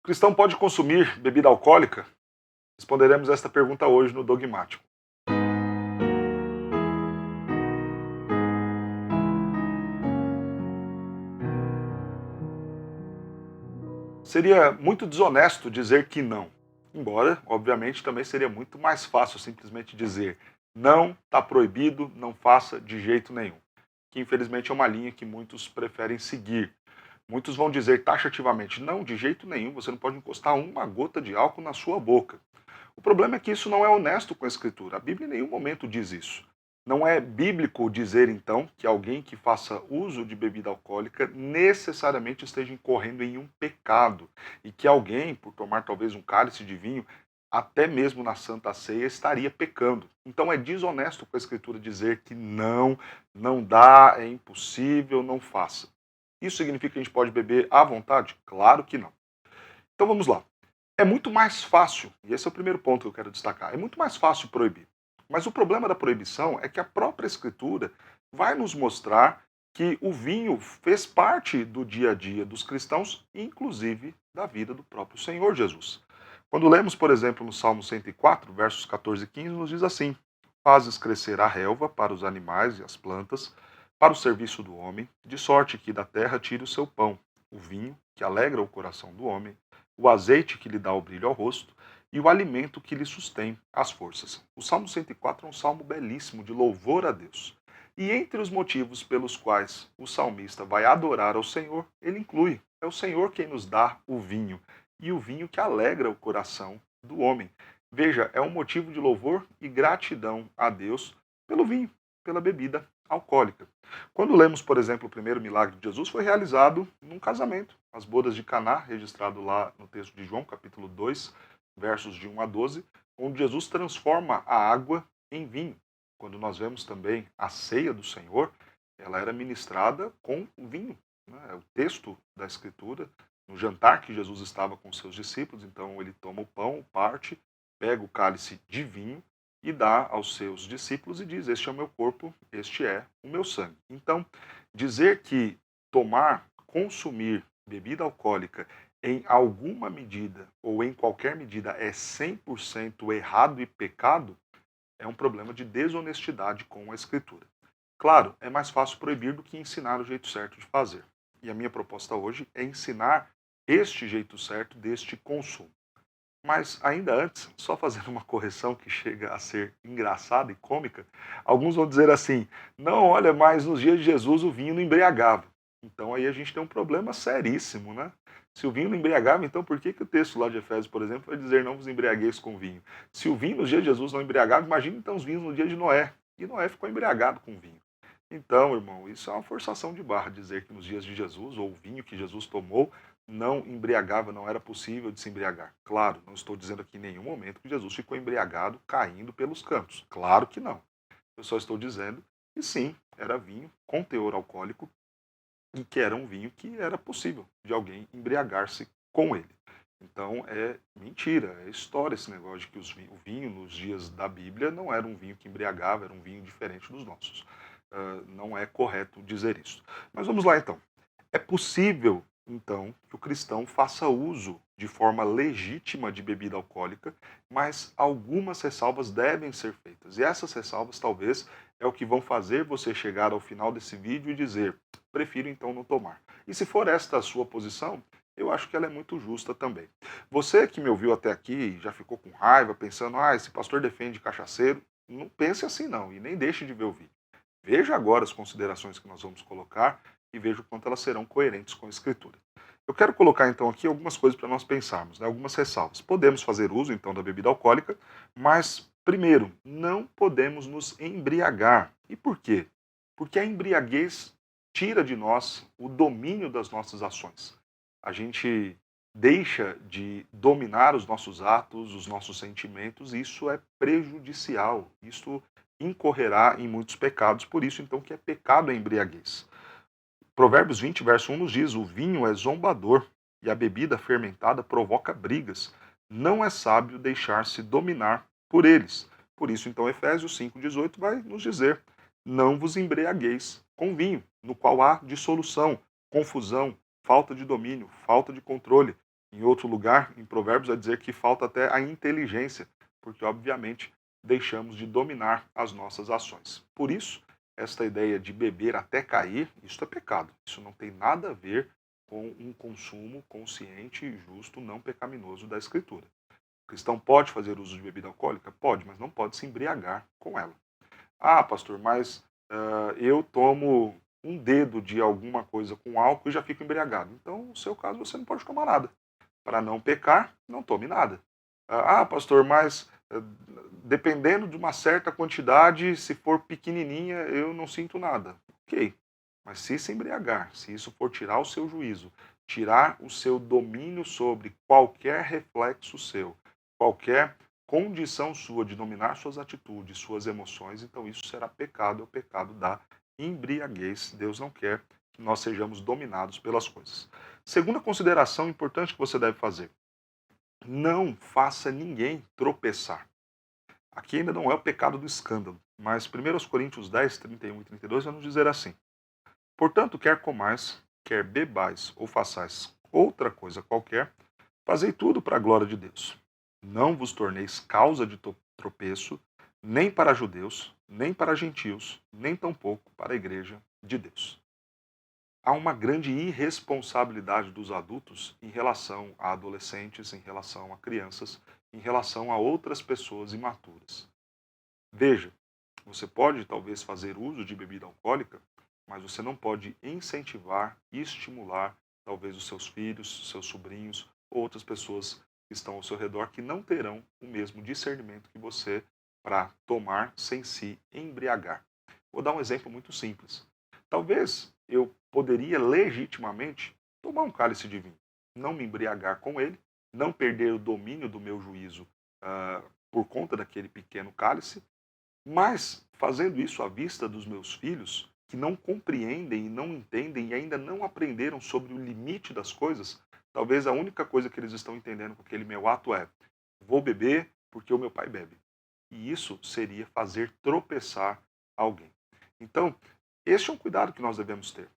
O cristão pode consumir bebida alcoólica? Responderemos esta pergunta hoje no Dogmático. Seria muito desonesto dizer que não. Embora, obviamente, também seria muito mais fácil simplesmente dizer não, está proibido, não faça de jeito nenhum. Que infelizmente é uma linha que muitos preferem seguir. Muitos vão dizer taxativamente, não, de jeito nenhum, você não pode encostar uma gota de álcool na sua boca. O problema é que isso não é honesto com a Escritura. A Bíblia em nenhum momento diz isso. Não é bíblico dizer, então, que alguém que faça uso de bebida alcoólica necessariamente esteja incorrendo em um pecado. E que alguém, por tomar talvez um cálice de vinho, até mesmo na Santa Ceia, estaria pecando. Então é desonesto com a Escritura dizer que não, não dá, é impossível, não faça. Isso significa que a gente pode beber à vontade? Claro que não. Então vamos lá. É muito mais fácil, e esse é o primeiro ponto que eu quero destacar, é muito mais fácil proibir. Mas o problema da proibição é que a própria Escritura vai nos mostrar que o vinho fez parte do dia a dia dos cristãos, inclusive da vida do próprio Senhor Jesus. Quando lemos, por exemplo, no Salmo 104, versos 14 e 15, nos diz assim: Fazes crescer a relva para os animais e as plantas, para o serviço do homem, de sorte que da terra tire o seu pão, o vinho, que alegra o coração do homem, o azeite que lhe dá o brilho ao rosto e o alimento que lhe sustém as forças. O Salmo 104 é um salmo belíssimo de louvor a Deus. E entre os motivos pelos quais o salmista vai adorar ao Senhor, ele inclui: é o Senhor quem nos dá o vinho, e o vinho que alegra o coração do homem. Veja, é um motivo de louvor e gratidão a Deus pelo vinho, pela bebida alcoólica. Quando lemos, por exemplo, o primeiro milagre de Jesus, foi realizado num casamento, as bodas de Caná, registrado lá no texto de João, capítulo 2, versos de 1 a 12, onde Jesus transforma a água em vinho. Quando nós vemos também a ceia do Senhor, ela era ministrada com vinho. Né? O texto da Escritura, no jantar que Jesus estava com seus discípulos, então ele toma o pão, parte, pega o cálice de vinho e dá aos seus discípulos e diz: Este é o meu corpo, este é o meu sangue. Então, dizer que tomar, consumir bebida alcoólica em alguma medida ou em qualquer medida é 100% errado e pecado é um problema de desonestidade com a Escritura. Claro, é mais fácil proibir do que ensinar o jeito certo de fazer. E a minha proposta hoje é ensinar este jeito certo deste consumo. Mas ainda antes, só fazendo uma correção que chega a ser engraçada e cômica, alguns vão dizer assim: não, olha, mas nos dias de Jesus o vinho não embriagava. Então aí a gente tem um problema seríssimo, né? Se o vinho não embriagava, então por que o texto lá de Efésios, por exemplo, vai dizer não vos embriagueis com vinho? Se o vinho nos dias de Jesus não embriagava, imagine então os vinhos no dia de Noé. E Noé ficou embriagado com vinho. Então, irmão, isso é uma forçação de barra dizer que nos dias de Jesus, ou o vinho que Jesus tomou, não embriagava, não era possível de se embriagar. Claro, não estou dizendo aqui em nenhum momento que Jesus ficou embriagado caindo pelos cantos. Claro que não. Eu só estou dizendo que sim, era vinho com teor alcoólico e que era um vinho que era possível de alguém embriagar-se com ele. Então é mentira, é história esse negócio de que o vinho nos dias da Bíblia não era um vinho que embriagava, era um vinho diferente dos nossos. Não é correto dizer isso. Mas vamos lá então. É possível, então, que o cristão faça uso de forma legítima de bebida alcoólica, mas algumas ressalvas devem ser feitas. E essas ressalvas, talvez, é o que vão fazer você chegar ao final desse vídeo e dizer: prefiro então não tomar. E se for esta a sua posição, eu acho que ela é muito justa também. Você que me ouviu até aqui e já ficou com raiva, pensando: esse pastor defende cachaceiro, não pense assim não, e nem deixe de ver o vídeo. Veja agora as considerações que nós vamos colocar e veja o quanto elas serão coerentes com a Escritura. Eu quero colocar então aqui algumas coisas para nós pensarmos, né? Algumas ressalvas. Podemos fazer uso então da bebida alcoólica, mas primeiro, não podemos nos embriagar. E por quê? Porque a embriaguez tira de nós o domínio das nossas ações. A gente deixa de dominar os nossos atos, os nossos sentimentos, e isso é prejudicial. Isso incorrerá em muitos pecados, por isso então que é pecado a embriaguez. Provérbios 20, verso 1 nos diz: o vinho é zombador e a bebida fermentada provoca brigas. Não é sábio deixar-se dominar por eles. Por isso então Efésios 5,18 vai nos dizer: não vos embriagueis com vinho, no qual há dissolução, confusão, falta de domínio, falta de controle. Em outro lugar, em Provérbios, vai dizer que falta até a inteligência, porque, obviamente, deixamos de dominar as nossas ações. Por isso, esta ideia de beber até cair, isso é pecado. Isso não tem nada a ver com um consumo consciente, justo, não pecaminoso da Escritura. O cristão pode fazer uso de bebida alcoólica? Pode, mas não pode se embriagar com ela. Ah, pastor, mas eu tomo um dedo de alguma coisa com álcool e já fico embriagado. Então, no seu caso, você não pode tomar nada. Para não pecar, não tome nada. Ah, pastor, mas dependendo de uma certa quantidade, se for pequenininha, eu não sinto nada. Ok, mas se embriagar, se isso for tirar o seu juízo, tirar o seu domínio sobre qualquer reflexo seu, qualquer condição sua de dominar suas atitudes, suas emoções, então isso será pecado, é o pecado da embriaguez. Deus não quer que nós sejamos dominados pelas coisas. Segunda consideração importante que você deve fazer: não faça ninguém tropeçar. Aqui ainda não é o pecado do escândalo, mas 1 Coríntios 10, 31 e 32 vai nos dizer assim: portanto, quer comais, quer bebais ou façais outra coisa qualquer, fazei tudo para a glória de Deus. Não vos torneis causa de tropeço, nem para judeus, nem para gentios, nem tampouco para a igreja de Deus. Há uma grande irresponsabilidade dos adultos em relação a adolescentes, em relação a crianças, em relação a outras pessoas imaturas. Veja, você pode talvez fazer uso de bebida alcoólica, mas você não pode incentivar e estimular talvez os seus filhos, seus sobrinhos ou outras pessoas que estão ao seu redor que não terão o mesmo discernimento que você para tomar sem se embriagar. Vou dar um exemplo muito simples. Talvez eu poderia legitimamente tomar um cálice de vinho, não me embriagar com ele, não perder o domínio do meu juízo por conta daquele pequeno cálice, mas fazendo isso à vista dos meus filhos, que não compreendem e não entendem e ainda não aprenderam sobre o limite das coisas, talvez a única coisa que eles estão entendendo com aquele meu ato é: vou beber porque o meu pai bebe. E isso seria fazer tropeçar alguém. Então, este é um cuidado que nós devemos ter.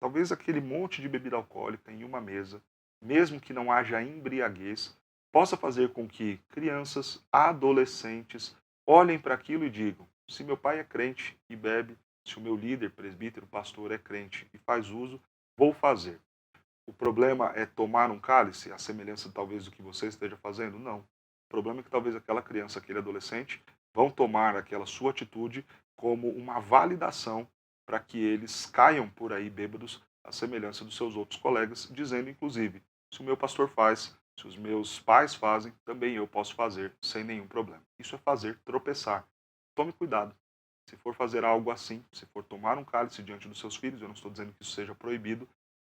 Talvez aquele monte de bebida alcoólica em uma mesa, mesmo que não haja embriaguez, possa fazer com que crianças, adolescentes, olhem para aquilo e digam: se meu pai é crente e bebe, se o meu líder, presbítero, pastor é crente e faz uso, vou fazer. O problema é tomar um cálice, a semelhança talvez do que você esteja fazendo? Não. O problema é que talvez aquela criança, aquele adolescente, vão tomar aquela sua atitude como uma validação para que eles caiam por aí bêbados, à semelhança dos seus outros colegas, dizendo inclusive: se o meu pastor faz, se os meus pais fazem, também eu posso fazer sem nenhum problema. Isso é fazer tropeçar. Tome cuidado. Se for fazer algo assim, se for tomar um cálice diante dos seus filhos, eu não estou dizendo que isso seja proibido,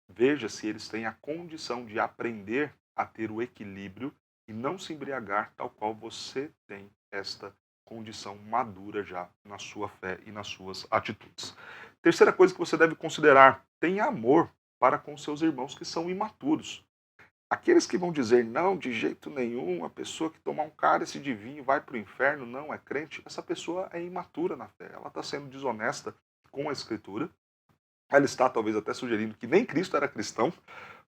veja se eles têm a condição de aprender a ter o equilíbrio e não se embriagar, tal qual você tem esta condição madura já na sua fé e nas suas atitudes. Terceira coisa que você deve considerar: tenha amor para com seus irmãos que são imaturos. Aqueles que vão dizer: não, de jeito nenhum, a pessoa que tomar um cálice de vinho vai para o inferno, não é crente, essa pessoa é imatura na fé, ela está sendo desonesta com a Escritura. Ela está talvez até sugerindo que nem Cristo era cristão,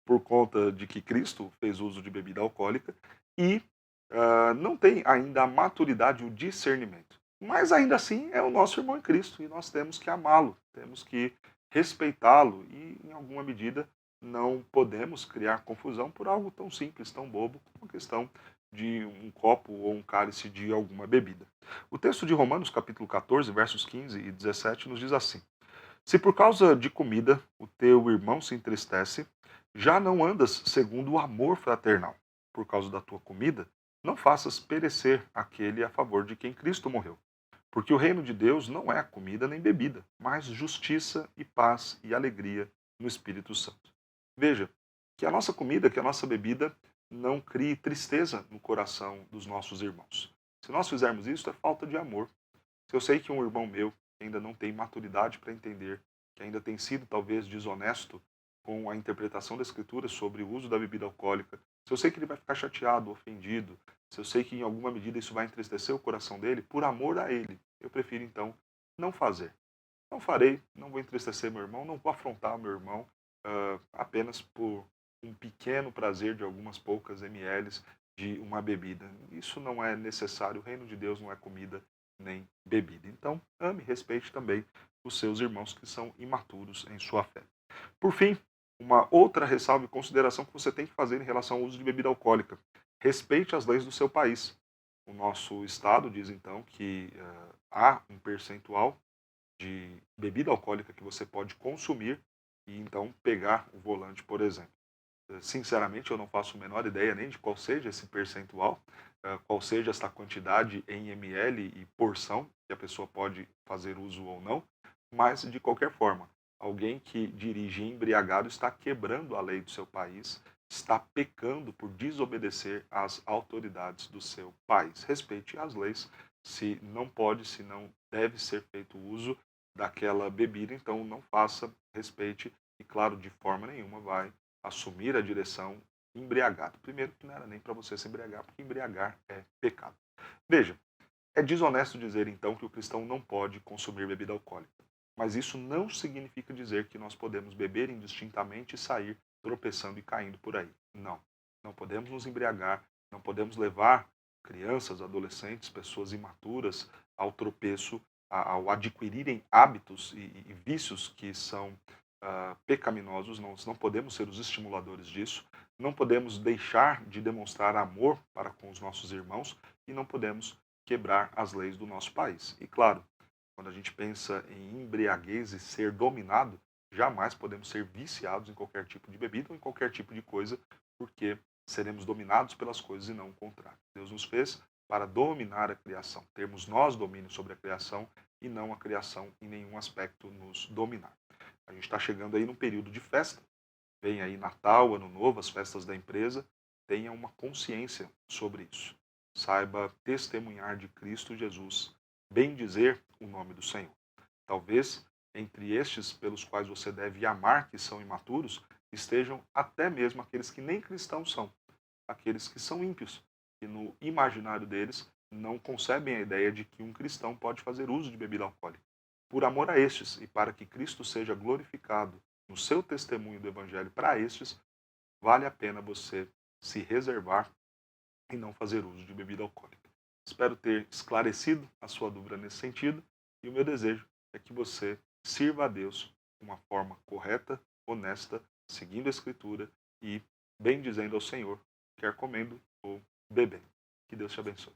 por conta de que Cristo fez uso de bebida alcoólica, e não tem ainda a maturidade e o discernimento. Mas ainda assim é o nosso irmão em Cristo e nós temos que amá-lo, temos que respeitá-lo e, em alguma medida, não podemos criar confusão por algo tão simples, tão bobo, como a questão de um copo ou um cálice de alguma bebida. O texto de Romanos, capítulo 14, versos 15 e 17, nos diz assim: se por causa de comida o teu irmão se entristece, já não andas segundo o amor fraternal. Por causa da tua comida, não faças perecer aquele a favor de quem Cristo morreu. Porque o reino de Deus não é comida nem bebida, mas justiça e paz e alegria no Espírito Santo. Veja, que a nossa comida, que a nossa bebida não crie tristeza no coração dos nossos irmãos. Se nós fizermos isso, é falta de amor. Se eu sei que um irmão meu ainda não tem maturidade para entender, que ainda tem sido talvez desonesto com a interpretação da Escritura sobre o uso da bebida alcoólica, se eu sei que ele vai ficar chateado, ofendido, se eu sei que em alguma medida isso vai entristecer o coração dele, por amor a ele, eu prefiro então não fazer. Não farei, não vou entristecer meu irmão, não vou afrontar meu irmão apenas por um pequeno prazer de algumas poucas ml de uma bebida. Isso não é necessário, o reino de Deus não é comida nem bebida. Então, ame e respeite também os seus irmãos que são imaturos em sua fé. Por fim, uma outra ressalva e consideração que você tem que fazer em relação ao uso de bebida alcoólica. Respeite as leis do seu país. O nosso Estado diz então que há um percentual de bebida alcoólica que você pode consumir e então pegar o volante, por exemplo. Sinceramente, eu não faço a menor ideia nem de qual seja esse percentual, qual seja essa quantidade em ml e porção que a pessoa pode fazer uso ou não, mas de qualquer forma, alguém que dirige embriagado está quebrando a lei do seu país, está pecando por desobedecer às autoridades do seu país. Respeite as leis, se não pode, se não deve ser feito uso daquela bebida, então não faça, respeite e, claro, de forma nenhuma vai assumir a direção embriagado. Primeiro que não era nem para você se embriagar, porque embriagar é pecado. Veja, é desonesto dizer então que o cristão não pode consumir bebida alcoólica. Mas isso não significa dizer que nós podemos beber indistintamente e sair tropeçando e caindo por aí. Não. Não podemos nos embriagar, não podemos levar crianças, adolescentes, pessoas imaturas ao tropeço, ao adquirirem hábitos e vícios que são pecaminosos. Nós não podemos ser os estimuladores disso, não podemos deixar de demonstrar amor para com os nossos irmãos e não podemos quebrar as leis do nosso país. E claro, quando a gente pensa em embriaguez e ser dominado, jamais podemos ser viciados em qualquer tipo de bebida ou em qualquer tipo de coisa, porque seremos dominados pelas coisas e não o contrário. Deus nos fez para dominar a criação, termos nós domínio sobre a criação e não a criação em nenhum aspecto nos dominar. A gente está chegando aí num período de festa, vem aí Natal, Ano Novo, as festas da empresa, tenha uma consciência sobre isso. Saiba testemunhar de Cristo Jesus, bem dizer o nome do Senhor. Talvez entre estes pelos quais você deve amar, que são imaturos, estejam até mesmo aqueles que nem cristãos são, aqueles que são ímpios, que no imaginário deles não concebem a ideia de que um cristão pode fazer uso de bebida alcoólica. Por amor a estes e para que Cristo seja glorificado no seu testemunho do Evangelho para estes, vale a pena você se reservar e não fazer uso de bebida alcoólica. Espero ter esclarecido a sua dúvida nesse sentido e o meu desejo é que você sirva a Deus de uma forma correta, honesta, seguindo a Escritura e bem dizendo ao Senhor, quer comendo ou bebendo. Que Deus te abençoe.